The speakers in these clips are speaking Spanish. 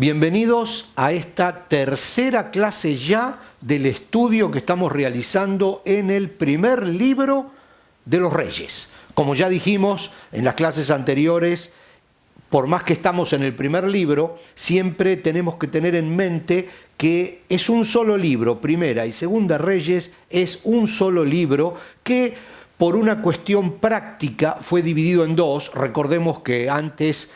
Bienvenidos a esta tercera clase ya del estudio que estamos realizando en el primer libro de los Reyes. Como ya dijimos en las clases anteriores, por más que estamos en el primer libro, siempre tenemos que tener en mente que es un solo libro. Primera y Segunda Reyes es un solo libro que por una cuestión práctica fue dividido en dos. Recordemos que antes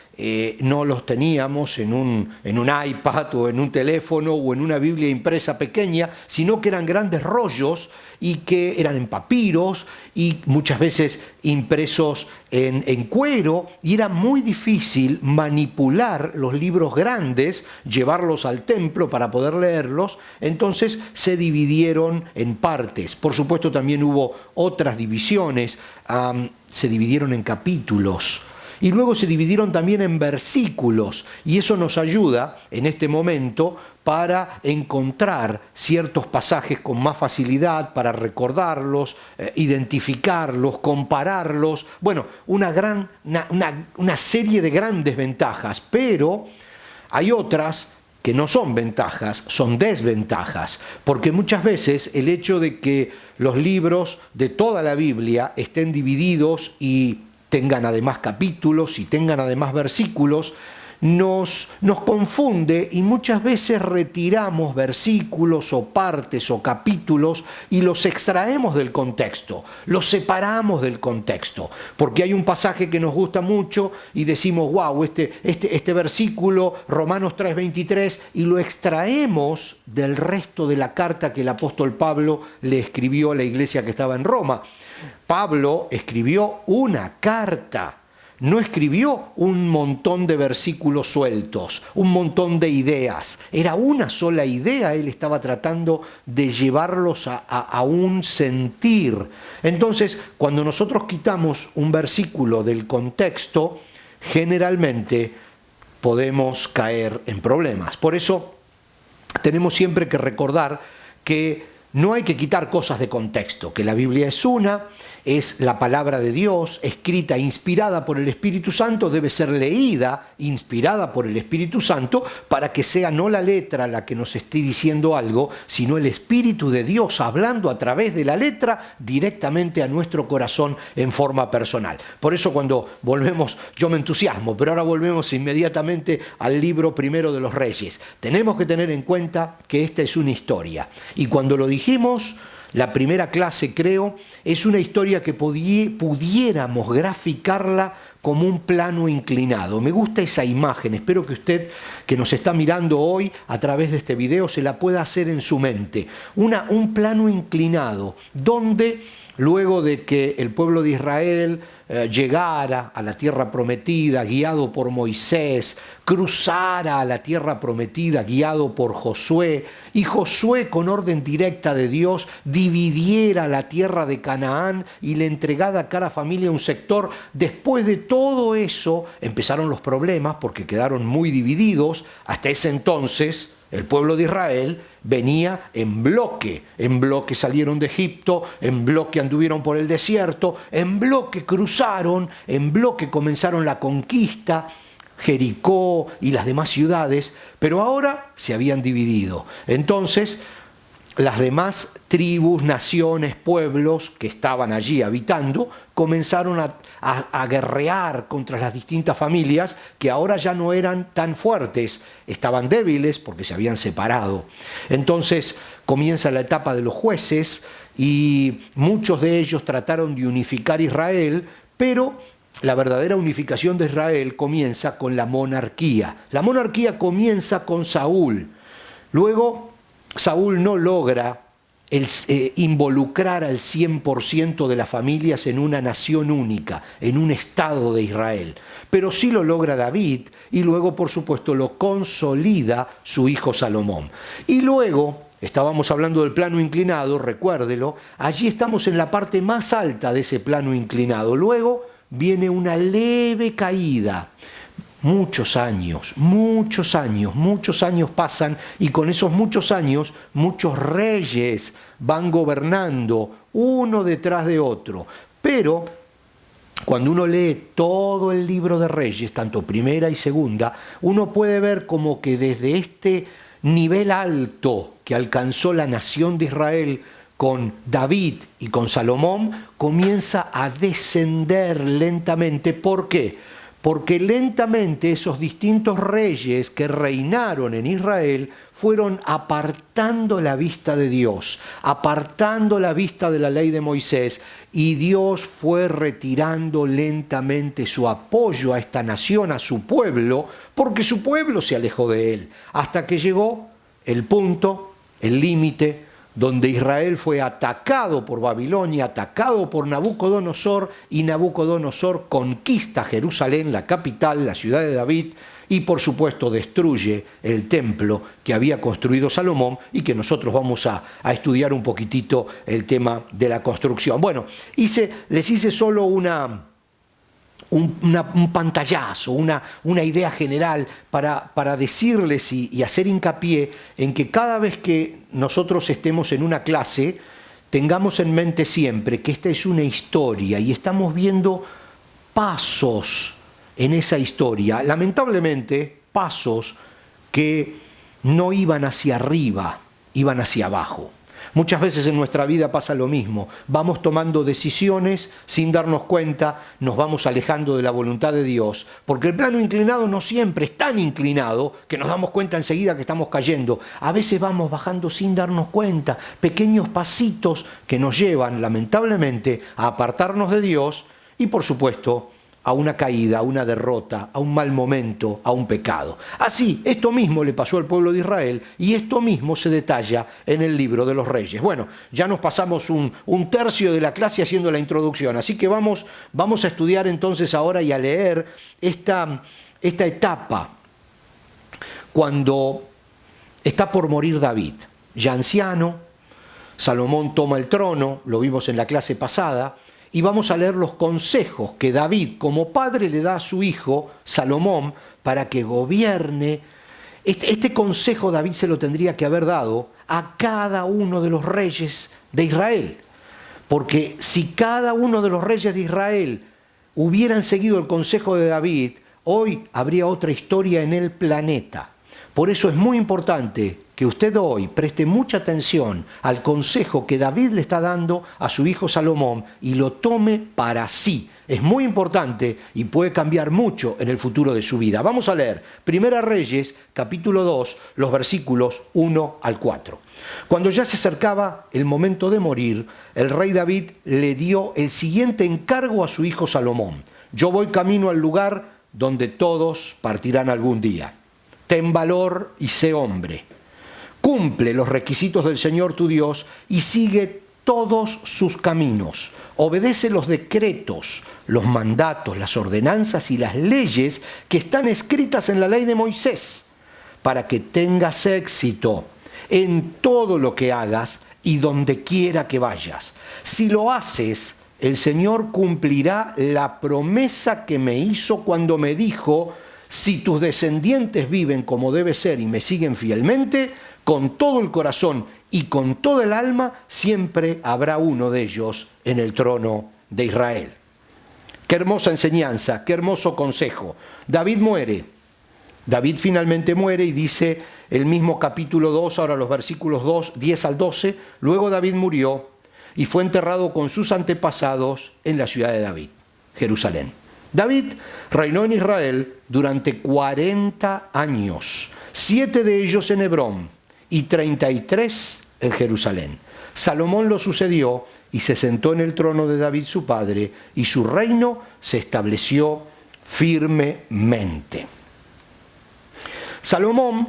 no los teníamos en un iPad o en un teléfono o en una Biblia impresa pequeña, sino que eran grandes rollos y que eran en papiros y muchas veces impresos en cuero, y era muy difícil manipular los libros grandes, llevarlos al templo para poder leerlos. Entonces se dividieron en partes. Por supuesto también hubo otras divisiones, se dividieron en capítulos. Y luego se dividieron también en versículos, y eso nos ayuda en este momento para encontrar ciertos pasajes con más facilidad, para recordarlos, identificarlos, compararlos. Bueno, una serie de grandes ventajas, pero hay otras que no son ventajas, son desventajas, porque muchas veces el hecho de que los libros de toda la Biblia estén divididos y tengan además capítulos y tengan además versículos, nos confunde, y muchas veces retiramos versículos o partes o capítulos y los extraemos del contexto, los separamos del contexto, porque hay un pasaje que nos gusta mucho y decimos, wow, este versículo, Romanos 3:23, y lo extraemos del resto de la carta que el apóstol Pablo le escribió a la iglesia que estaba en Roma. Pablo escribió una carta, no escribió un montón de versículos sueltos, un montón de ideas. Era una sola idea, él estaba tratando de llevarlos a un sentir. Entonces, cuando nosotros quitamos un versículo del contexto, generalmente podemos caer en problemas. Por eso tenemos siempre que recordar que no hay que quitar cosas de contexto, que la Biblia es la palabra de Dios, escrita, inspirada por el Espíritu Santo, debe ser leída, inspirada por el Espíritu Santo, para que sea no la letra la que nos esté diciendo algo, sino el Espíritu de Dios hablando a través de la letra directamente a nuestro corazón en forma personal. Por eso cuando volvemos, yo me entusiasmo, pero ahora volvemos inmediatamente al libro primero de los Reyes. Tenemos que tener en cuenta que esta es una historia, y cuando lo dijimos, la primera clase, creo, es una historia que pudiéramos graficarla como un plano inclinado. Me gusta esa imagen, espero que usted, que nos está mirando hoy a través de este video, se la pueda hacer en su mente. Un plano inclinado, donde luego de que el pueblo de Israel llegara a la tierra prometida, guiado por Moisés, cruzara a la tierra prometida, guiado por Josué, y Josué, con orden directa de Dios, dividiera la tierra de Canaán y le entregara a cada familia un sector. Después de todo eso, empezaron los problemas porque quedaron muy divididos. Hasta ese entonces, el pueblo de Israel venía en bloque salieron de Egipto, en bloque anduvieron por el desierto, en bloque cruzaron, en bloque comenzaron la conquista, Jericó y las demás ciudades, pero ahora se habían dividido. Entonces, las demás tribus, naciones, pueblos que estaban allí habitando, comenzaron a guerrear contra las distintas familias que ahora ya no eran tan fuertes, estaban débiles porque se habían separado. Entonces comienza la etapa de los jueces y muchos de ellos trataron de unificar Israel, pero la verdadera unificación de Israel comienza con la monarquía. La monarquía comienza con Saúl. Luego Saúl no logra involucrar al 100% de las familias en una nación única, en un Estado de Israel. Pero sí lo logra David, y luego, por supuesto, lo consolida su hijo Salomón. Y luego, estábamos hablando del plano inclinado, recuérdelo, allí estamos en la parte más alta de ese plano inclinado. Luego viene una leve caída. Muchos años pasan, y con esos muchos años, muchos reyes van gobernando uno detrás de otro. Pero cuando uno lee todo el libro de Reyes, tanto primera y segunda, uno puede ver como que desde este nivel alto que alcanzó la nación de Israel con David y con Salomón, comienza a descender lentamente. ¿Por qué? Porque lentamente esos distintos reyes que reinaron en Israel fueron apartando la vista de Dios, apartando la vista de la ley de Moisés, y Dios fue retirando lentamente su apoyo a esta nación, a su pueblo, porque su pueblo se alejó de él, hasta que llegó el punto, el límite, donde Israel fue atacado por Babilonia, atacado por Nabucodonosor, y Nabucodonosor conquista Jerusalén, la capital, la ciudad de David, y por supuesto destruye el templo que había construido Salomón, y que nosotros vamos a estudiar un poquitito el tema de la construcción. Bueno, les hice solo un pantallazo, una idea general para decirles y hacer hincapié en que cada vez que nosotros estemos en una clase, tengamos en mente siempre que esta es una historia y estamos viendo pasos en esa historia, lamentablemente pasos que no iban hacia arriba, iban hacia abajo. Muchas veces en nuestra vida pasa lo mismo, vamos tomando decisiones sin darnos cuenta, nos vamos alejando de la voluntad de Dios, porque el plano inclinado no siempre es tan inclinado que nos damos cuenta enseguida que estamos cayendo. A veces vamos bajando sin darnos cuenta, pequeños pasitos que nos llevan lamentablemente a apartarnos de Dios y por supuesto a una caída, a una derrota, a un mal momento, a un pecado. Así, esto mismo le pasó al pueblo de Israel y esto mismo se detalla en el libro de los Reyes. Bueno, ya nos pasamos un tercio de la clase haciendo la introducción, así que vamos a estudiar entonces ahora y a leer esta etapa cuando está por morir David, ya anciano. Salomón toma el trono, lo vimos en la clase pasada, y vamos a leer los consejos que David como padre le da a su hijo Salomón para que gobierne. Este consejo David se lo tendría que haber dado a cada uno de los reyes de Israel, porque si cada uno de los reyes de Israel hubieran seguido el consejo de David, hoy habría otra historia en el planeta. Por eso es muy importante que usted hoy preste mucha atención al consejo que David le está dando a su hijo Salomón y lo tome para sí. Es muy importante y puede cambiar mucho en el futuro de su vida. Vamos a leer Primera Reyes, capítulo 2, los versículos 1 al 4. Cuando ya se acercaba el momento de morir, el rey David le dio el siguiente encargo a su hijo Salomón. Yo voy camino al lugar donde todos partirán algún día. Ten valor y sé hombre. Cumple los requisitos del Señor tu Dios y sigue todos sus caminos. Obedece los decretos, los mandatos, las ordenanzas y las leyes que están escritas en la ley de Moisés, para que tengas éxito en todo lo que hagas y donde quiera que vayas. Si lo haces, el Señor cumplirá la promesa que me hizo cuando me dijo: si tus descendientes viven como debe ser y me siguen fielmente, con todo el corazón y con toda el alma, siempre habrá uno de ellos en el trono de Israel. Qué hermosa enseñanza, qué hermoso consejo. David muere. David finalmente muere y dice el mismo capítulo 2, ahora los versículos 10 al 12, luego David murió y fue enterrado con sus antepasados en la ciudad de David, Jerusalén. David reinó en Israel durante 40 años, 7 de ellos en Hebrón y 33 en Jerusalén. Salomón lo sucedió y se sentó en el trono de David su padre, y su reino se estableció firmemente. Salomón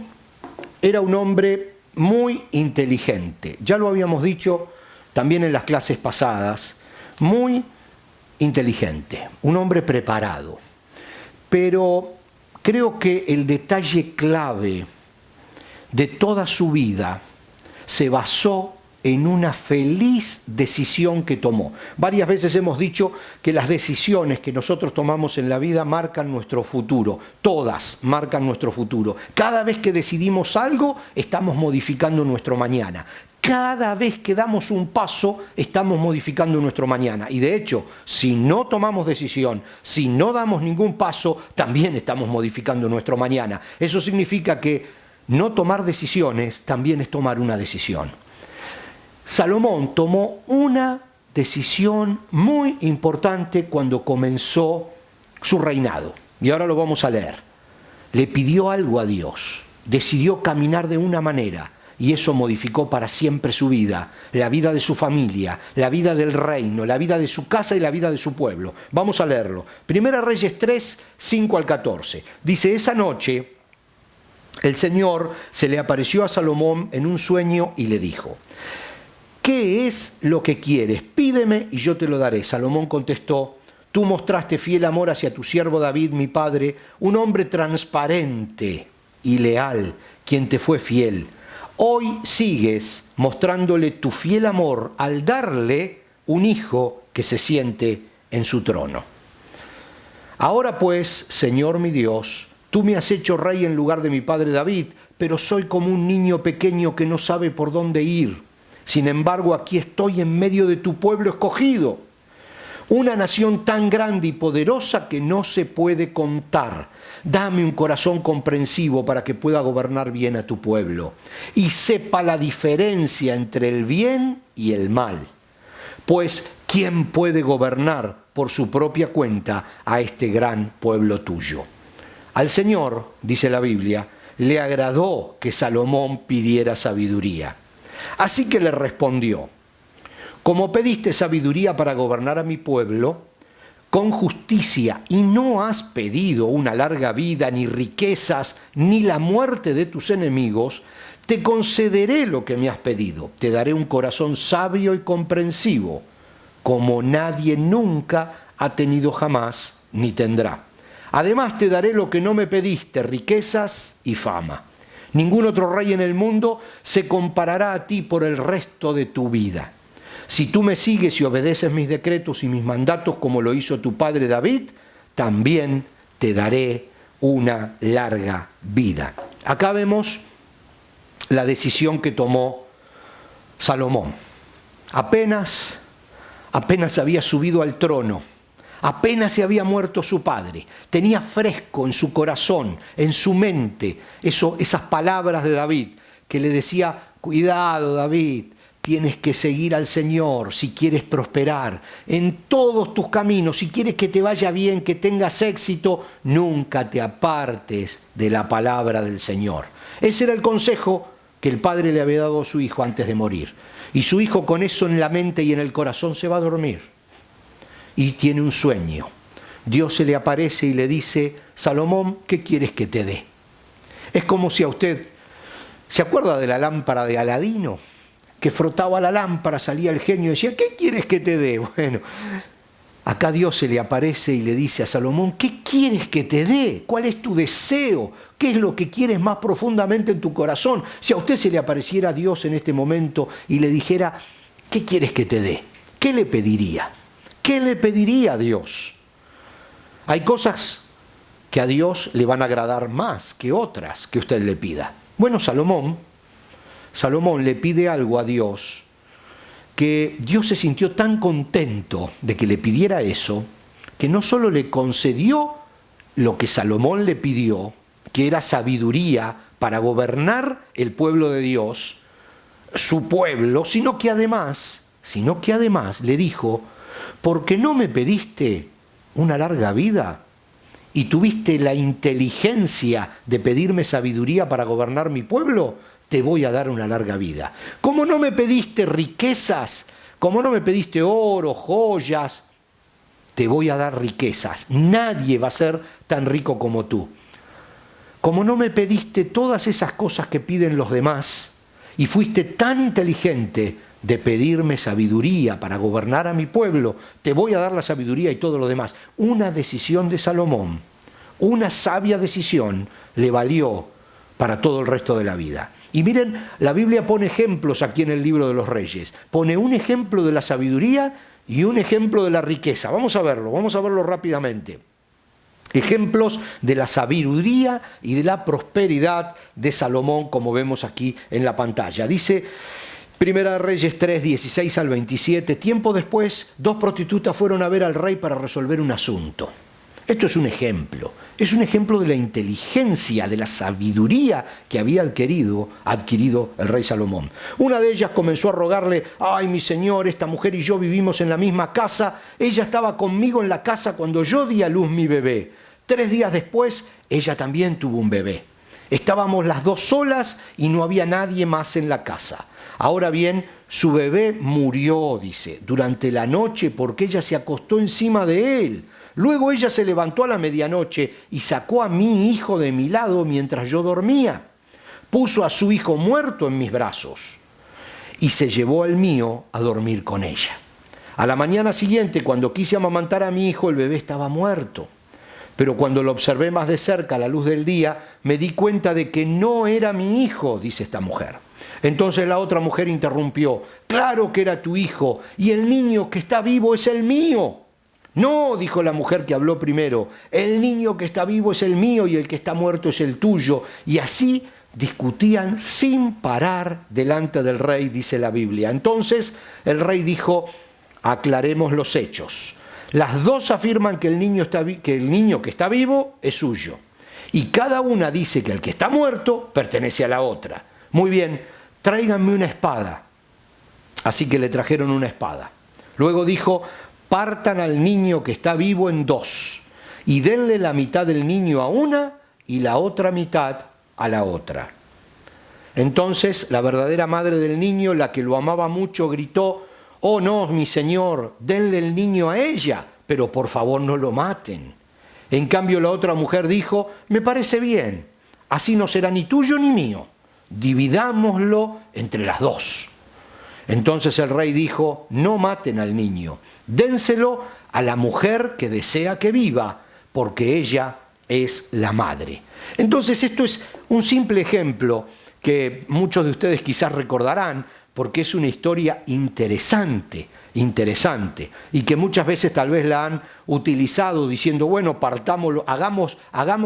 era un hombre muy inteligente, ya lo habíamos dicho también en las clases pasadas, muy inteligente, un hombre preparado. Pero creo que el detalle clave de toda su vida se basó en una feliz decisión que tomó. Varias veces hemos dicho que las decisiones que nosotros tomamos en la vida marcan nuestro futuro. Todas marcan nuestro futuro. Cada vez que decidimos algo, estamos modificando nuestro mañana. Cada vez que damos un paso, estamos modificando nuestro mañana. Y de hecho, si no tomamos decisión, si no damos ningún paso, también estamos modificando nuestro mañana. Eso significa que no tomar decisiones también es tomar una decisión. Salomón tomó una decisión muy importante cuando comenzó su reinado. Y ahora lo vamos a leer. Le pidió algo a Dios. Decidió caminar de una manera. Y eso modificó para siempre su vida, la vida de su familia, la vida del reino, la vida de su casa y la vida de su pueblo. Vamos a leerlo. Primera Reyes 3, 5 al 14. Dice, esa noche el Señor se le apareció a Salomón en un sueño y le dijo, ¿qué es lo que quieres? Pídeme y yo te lo daré. Salomón contestó, tú mostraste fiel amor hacia tu siervo David, mi padre, un hombre transparente y leal, quien te fue fiel. Hoy sigues mostrándole tu fiel amor al darle un hijo que se siente en su trono. Ahora pues, Señor mi Dios, tú me has hecho rey en lugar de mi padre David, pero soy como un niño pequeño que no sabe por dónde ir. Sin embargo, aquí estoy en medio de tu pueblo escogido, una nación tan grande y poderosa que no se puede contar. Dame un corazón comprensivo para que pueda gobernar bien a tu pueblo y sepa la diferencia entre el bien y el mal. Pues, ¿quién puede gobernar por su propia cuenta a este gran pueblo tuyo? Al Señor, dice la Biblia, le agradó que Salomón pidiera sabiduría. Así que le respondió, como pediste sabiduría para gobernar a mi pueblo, con justicia, y no has pedido una larga vida, ni riquezas, ni la muerte de tus enemigos, te concederé lo que me has pedido. Te daré un corazón sabio y comprensivo, como nadie nunca ha tenido jamás, ni tendrá. Además te daré lo que no me pediste, riquezas y fama. Ningún otro rey en el mundo se comparará a ti por el resto de tu vida. Si tú me sigues y obedeces mis decretos y mis mandatos como lo hizo tu padre David, también te daré una larga vida. Acá vemos la decisión que tomó Salomón. Apenas había subido al trono, apenas se había muerto su padre, tenía fresco en su corazón, en su mente, esas palabras de David que le decía, cuidado David, tienes que seguir al Señor si quieres prosperar en todos tus caminos, si quieres que te vaya bien, que tengas éxito, nunca te apartes de la palabra del Señor. Ese era el consejo que el padre le había dado a su hijo antes de morir. Y su hijo con eso en la mente y en el corazón se va a dormir. Y tiene un sueño. Dios se le aparece y le dice, Salomón, ¿qué quieres que te dé? Es como si a usted, ¿se acuerda de la lámpara de Aladino? Que frotaba la lámpara, salía el genio y decía, ¿qué quieres que te dé? Bueno, acá Dios se le aparece y le dice a Salomón, ¿qué quieres que te dé? ¿Cuál es tu deseo? ¿Qué es lo que quieres más profundamente en tu corazón? Si a usted se le apareciera Dios en este momento y le dijera, ¿qué quieres que te dé? ¿Qué le pediría? ¿Qué le pediría a Dios? Hay cosas que a Dios le van a agradar más que otras que usted le pida. Bueno, Salomón le pide algo a Dios, que Dios se sintió tan contento de que le pidiera eso, que no solo le concedió lo que Salomón le pidió, que era sabiduría para gobernar el pueblo de Dios, su pueblo, sino que además le dijo, porque no me pediste una larga vida y tuviste la inteligencia de pedirme sabiduría para gobernar mi pueblo, te voy a dar una larga vida. Como no me pediste riquezas, como no me pediste oro, joyas, te voy a dar riquezas. Nadie va a ser tan rico como tú. Como no me pediste todas esas cosas que piden los demás y fuiste tan inteligente de pedirme sabiduría para gobernar a mi pueblo, te voy a dar la sabiduría y todo lo demás. Una decisión de Salomón, una sabia decisión, le valió para todo el resto de la vida. Y miren, la Biblia pone ejemplos aquí en el libro de los Reyes. Pone un ejemplo de la sabiduría y un ejemplo de la riqueza. Vamos a verlo rápidamente. Ejemplos de la sabiduría y de la prosperidad de Salomón, como vemos aquí en la pantalla. Dice Primera de Reyes 3, 16 al 27, tiempo después, 2 prostitutas fueron a ver al rey para resolver un asunto. Esto es un ejemplo de la inteligencia, de la sabiduría que había adquirido el rey Salomón. Una de ellas comenzó a rogarle: ay, mi señor, esta mujer y yo vivimos en la misma casa, ella estaba conmigo en la casa cuando yo di a luz mi bebé. 3 días después, ella también tuvo un bebé. Estábamos las dos solas y no había nadie más en la casa. Ahora bien, su bebé murió, dice, durante la noche porque ella se acostó encima de él. Luego ella se levantó a la medianoche y sacó a mi hijo de mi lado mientras yo dormía. Puso a su hijo muerto en mis brazos y se llevó al mío a dormir con ella. A la mañana siguiente, cuando quise amamantar a mi hijo, el bebé estaba muerto. Pero cuando lo observé más de cerca a la luz del día, me di cuenta de que no era mi hijo, dice esta mujer. Entonces la otra mujer interrumpió: claro que era tu hijo, y el niño que está vivo es el mío. No, dijo la mujer que habló primero, el niño que está vivo es el mío y el que está muerto es el tuyo. Y así discutían sin parar delante del rey, dice la Biblia. Entonces el rey dijo: aclaremos los hechos. Las dos afirman que el niño que está vivo es suyo. Y cada una dice que el que está muerto pertenece a la otra. Muy bien, tráiganme una espada. Así que le trajeron una espada. Luego dijo: partan al niño que está vivo en 2 y denle la mitad del niño a una y la otra mitad a la otra. Entonces la verdadera madre del niño, la que lo amaba mucho, gritó: oh no, mi señor, denle el niño a ella, pero por favor no lo maten. En cambio la otra mujer dijo: me parece bien, así no será ni tuyo ni mío, dividámoslo entre las dos. Entonces el rey dijo: no maten al niño, dénselo a la mujer que desea que viva, porque ella es la madre. Entonces esto es un simple ejemplo que muchos de ustedes quizás recordarán, porque es una historia interesante, y que muchas veces tal vez la han utilizado diciendo: bueno, partámoslo,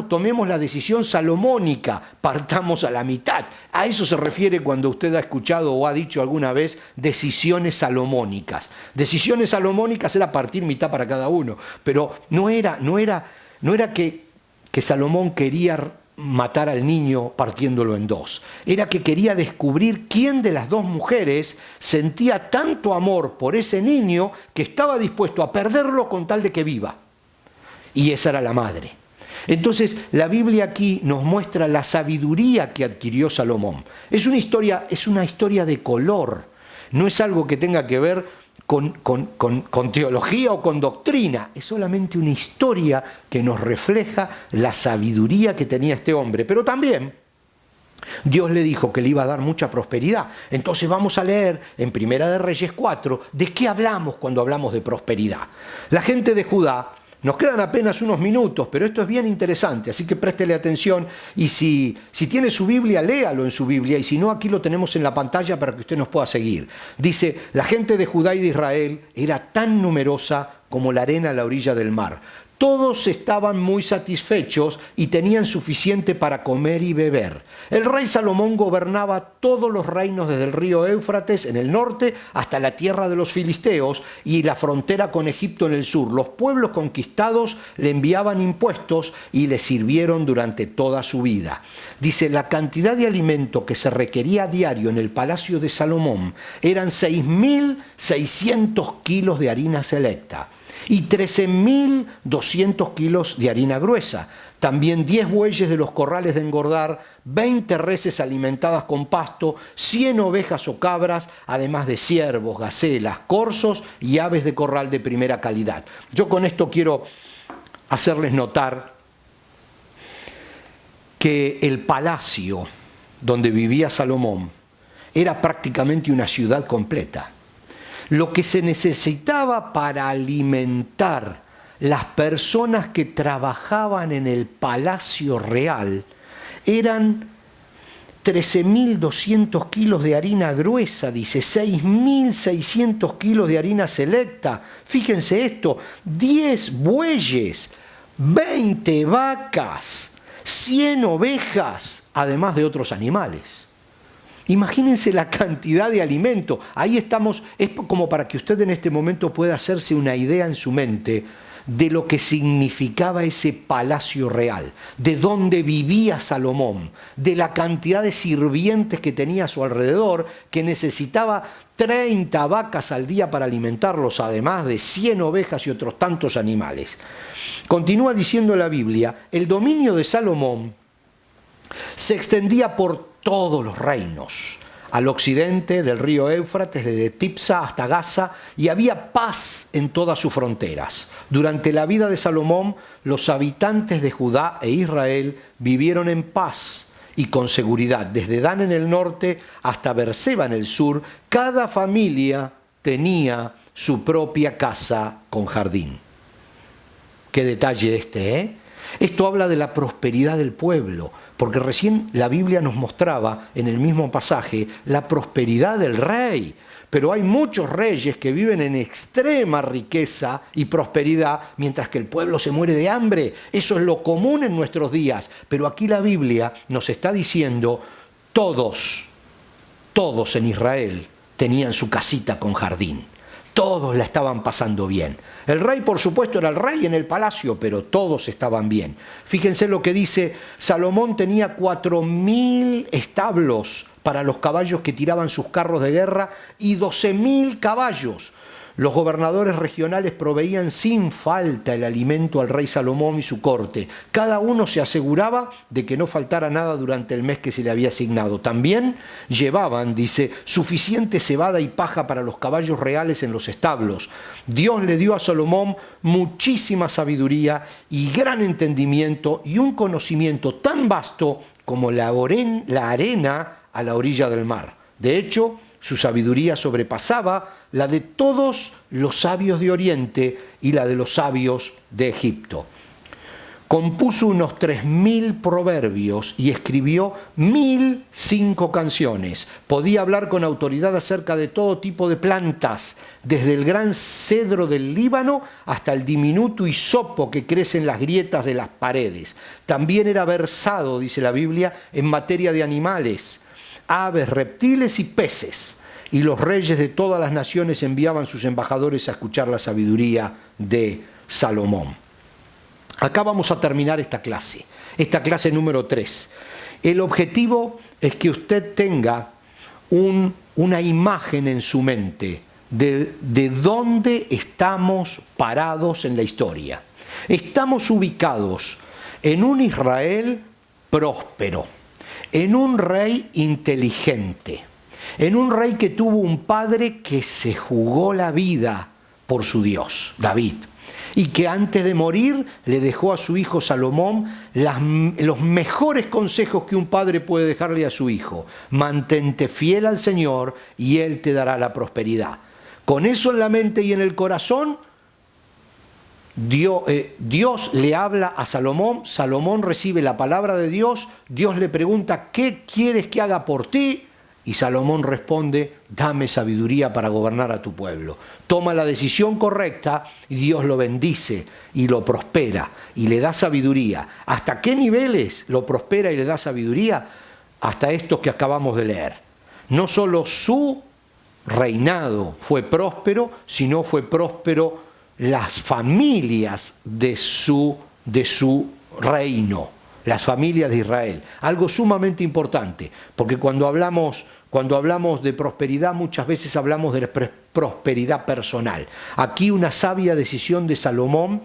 tomemos la decisión salomónica, partamos a la mitad. A eso se refiere cuando usted ha escuchado o ha dicho alguna vez decisiones salomónicas. Decisiones salomónicas era partir mitad para cada uno, pero no era que Salomón quería matar al niño partiéndolo en 2. Era que quería descubrir quién de las dos mujeres sentía tanto amor por ese niño que estaba dispuesto a perderlo con tal de que viva. Y esa era la madre. Entonces la Biblia aquí nos muestra la sabiduría que adquirió Salomón. Es una historia de color. No es algo que tenga que ver con teología o con doctrina. Es solamente una historia que nos refleja la sabiduría que tenía este hombre. Pero también Dios le dijo que le iba a dar mucha prosperidad. Entonces vamos a leer en Primera de Reyes 4 de qué hablamos cuando hablamos de prosperidad. La gente de Judá, nos quedan apenas unos minutos, pero esto es bien interesante, así que préstele atención y si tiene su Biblia, léalo en su Biblia, y si no, aquí lo tenemos en la pantalla para que usted nos pueda seguir. Dice: la gente de Judá y de Israel era tan numerosa como la arena a la orilla del mar. Todos estaban muy satisfechos y tenían suficiente para comer y beber. El rey Salomón gobernaba todos los reinos desde el río Éufrates en el norte hasta la tierra de los filisteos y la frontera con Egipto en el sur. Los pueblos conquistados le enviaban impuestos y le sirvieron durante toda su vida. Dice: la cantidad de alimento que se requería a diario en el palacio de Salomón eran 6.600 kilos de harina selecta y 13.200 kilos de harina gruesa. También 10 bueyes de los corrales de engordar, 20 reses alimentadas con pasto, 100 ovejas o cabras, además de ciervos, gacelas, corzos y aves de corral de primera calidad. Yo con esto quiero hacerles notar que el palacio donde vivía Salomón era prácticamente una ciudad completa. Lo que se necesitaba para alimentar las personas que trabajaban en el palacio real eran 13.200 kilos de harina gruesa, dice, 6.600 kilos de harina selecta. Fíjense esto, 10 bueyes, 20 vacas, 100 ovejas, además de otros animales. Imagínense la cantidad de alimento. Ahí estamos, es como para que usted en este momento pueda hacerse una idea en su mente de lo que significaba ese palacio real, de dónde vivía Salomón, de la cantidad de sirvientes que tenía a su alrededor, que necesitaba 30 vacas al día para alimentarlos, además de 100 ovejas y otros tantos animales. Continúa diciendo la Biblia, el dominio de Salomón se extendía por todos los reinos, al occidente del río Éufrates, desde Tipsa hasta Gaza, y había paz en todas sus fronteras. Durante la vida de Salomón, los habitantes de Judá e Israel vivieron en paz y con seguridad. Desde Dan en el norte hasta Beerseba en el sur, cada familia tenía su propia casa con jardín. Qué detalle este, ¿eh? Esto habla de la prosperidad del pueblo, porque recién la Biblia nos mostraba en el mismo pasaje la prosperidad del rey. Pero hay muchos reyes que viven en extrema riqueza y prosperidad, mientras que el pueblo se muere de hambre. Eso es lo común en nuestros días. Pero aquí la Biblia nos está diciendo, todos en Israel tenían su casita con jardín. Todos la estaban pasando bien. El rey, por supuesto, era el rey en el palacio, pero todos estaban bien. Fíjense lo que dice, Salomón tenía 4.000 establos para los caballos que tiraban sus carros de guerra y 12.000 caballos. Los gobernadores regionales proveían sin falta el alimento al rey Salomón y su corte. Cada uno se aseguraba de que no faltara nada durante el mes que se le había asignado. También llevaban, dice, suficiente cebada y paja para los caballos reales en los establos. Dios le dio a Salomón muchísima sabiduría y gran entendimiento y un conocimiento tan vasto como la arena a la orilla del mar. De hecho, su sabiduría sobrepasaba la de todos los sabios de Oriente y la de los sabios de Egipto. Compuso unos 3.000 proverbios y escribió 1.005 canciones. Podía hablar con autoridad acerca de todo tipo de plantas, desde el gran cedro del Líbano hasta el diminuto hisopo que crece en las grietas de las paredes. También era versado, dice la Biblia, en materia de animales, aves, reptiles y peces, y los reyes de todas las naciones enviaban sus embajadores a escuchar la sabiduría de Salomón. Acá vamos a terminar esta clase número 3. El objetivo es que usted tenga una imagen en su mente de dónde estamos parados en la historia. Estamos ubicados en un Israel próspero, en un rey inteligente, en un rey que tuvo un padre que se jugó la vida por su Dios, David, y que antes de morir le dejó a su hijo Salomón los mejores consejos que un padre puede dejarle a su hijo. Mantente fiel al Señor y Él te dará la prosperidad. Con eso en la mente y en el corazón, Dios le habla a Salomón, Salomón recibe la palabra de Dios, Dios le pregunta, ¿qué quieres que haga por ti? Y Salomón responde, dame sabiduría para gobernar a tu pueblo. Toma la decisión correcta y Dios lo bendice y lo prospera y le da sabiduría. ¿Hasta qué niveles lo prospera y le da sabiduría? Hasta estos que acabamos de leer. No solo su reinado fue próspero, sino fue próspero las familias de su reino, las familias de Israel. Algo sumamente importante, porque cuando hablamos de prosperidad muchas veces hablamos de prosperidad personal. Aquí una sabia decisión de Salomón,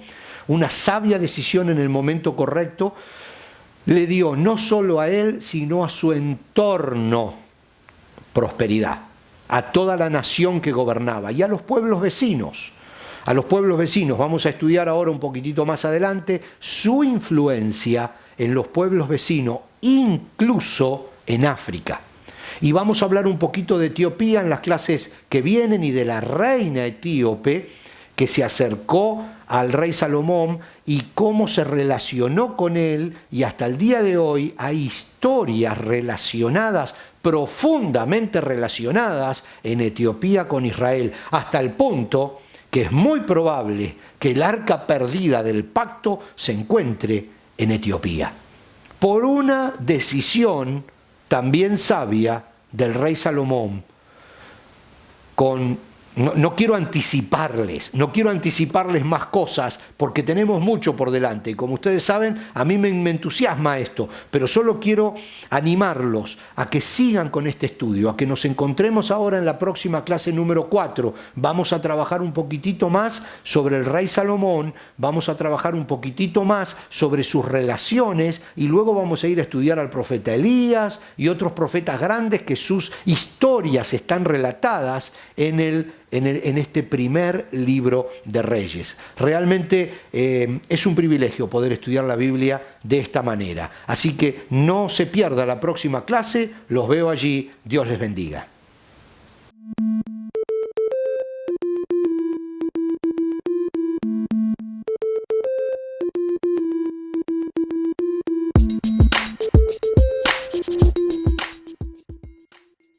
una sabia decisión en el momento correcto, le dio no solo a él, sino a su entorno prosperidad, a toda la nación que gobernaba y a los pueblos vecinos. A los pueblos vecinos, vamos a estudiar ahora un poquitito más adelante, su influencia en los pueblos vecinos, incluso en África. Y vamos a hablar un poquito de Etiopía en las clases que vienen y de la reina etíope, que se acercó al rey Salomón y cómo se relacionó con él, y hasta el día de hoy hay historias relacionadas, profundamente relacionadas en Etiopía con Israel, hasta el punto que es muy probable que el arca perdida del pacto se encuentre en Etiopía, por una decisión también sabia del rey Salomón. No quiero anticiparles más cosas porque tenemos mucho por delante. Y como ustedes saben, a mí me entusiasma esto, pero solo quiero animarlos a que sigan con este estudio, a que nos encontremos ahora en la próxima clase número 4. Vamos a trabajar un poquitito más sobre el rey Salomón, vamos a trabajar un poquitito más sobre sus relaciones y luego vamos a ir a estudiar al profeta Elías y otros profetas grandes que sus historias están relatadas en este primer libro de Reyes. Realmente es un privilegio poder estudiar la Biblia de esta manera. Así que no se pierda la próxima clase, los veo allí, Dios les bendiga.